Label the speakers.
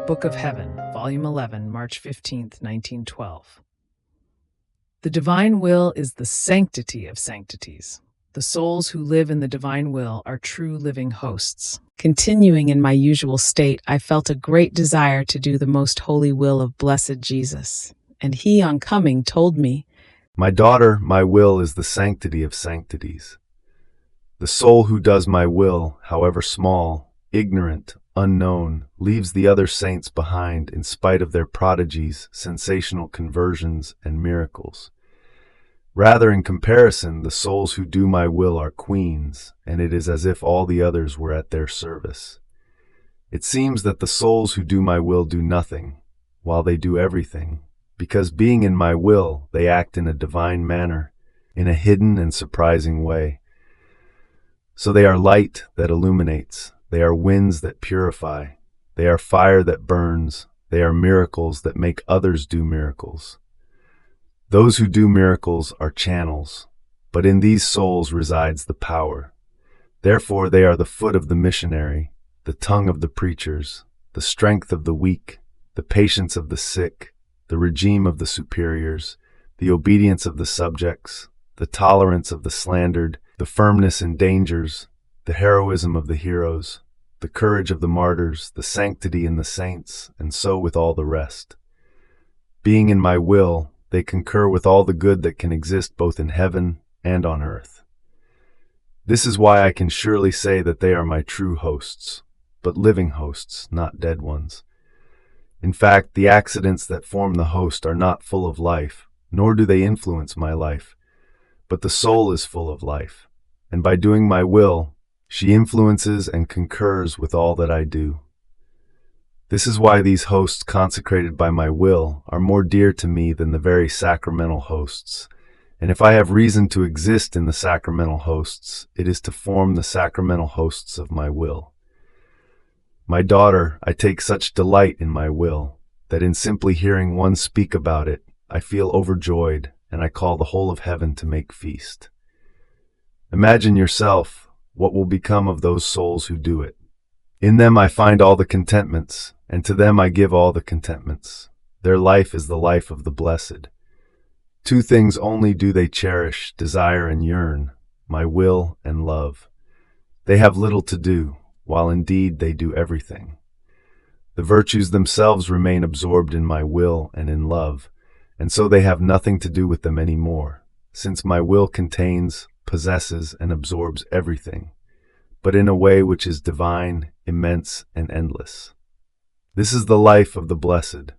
Speaker 1: Book of Heaven, Volume 11, March 15th, 1912. The divine will is the sanctity of sanctities. The souls who live in the divine will are true living hosts. Continuing in my usual state, I felt a great desire to do the most holy will of blessed Jesus. And he, on coming, told me,
Speaker 2: "My daughter, my will is the sanctity of sanctities. The soul who does my will, however small, ignorant, unknown, leaves the other saints behind in spite of their prodigies, sensational conversions, and miracles. Rather, in comparison, the souls who do my will are queens, and it is as if all the others were at their service. It seems that the souls who do my will do nothing, while they do everything, because being in my will, they act in a divine manner, in a hidden and surprising way. So they are light that illuminates, they are winds that purify, they are fire that burns, they are miracles that make others do miracles. Those who do miracles are channels, but in these souls resides the power. Therefore they are the foot of the missionary, the tongue of the preachers, the strength of the weak, the patience of the sick, the regime of the superiors, the obedience of the subjects, the tolerance of the slandered, the firmness in dangers, the heroism of the heroes, the courage of the martyrs, the sanctity in the saints, and so with all the rest. Being in my will, they concur with all the good that can exist both in heaven and on earth. This is why I can surely say that they are my true hosts, but living hosts, not dead ones. In fact, the accidents that form the host are not full of life, nor do they influence my life, but the soul is full of life, and by doing my will, she influences and concurs with all that I do. This is why these hosts consecrated by my will are more dear to me than the very sacramental hosts, and if I have reason to exist in the sacramental hosts, it is to form the sacramental hosts of my will. My daughter, I take such delight in my will, that in simply hearing one speak about it, I feel overjoyed, and I call the whole of heaven to make feast. Imagine yourself what will become of those souls who do it. In them I find all the contentments, and to them I give all the contentments. Their life is the life of the blessed. Two things only do they cherish, desire, and yearn, my will and love. They have little to do, while indeed they do everything. The virtues themselves remain absorbed in my will and in love, and so they have nothing to do with them any more, since my will contains, possesses, and absorbs everything, but in a way which is divine, immense, and endless. This is the life of the blessed,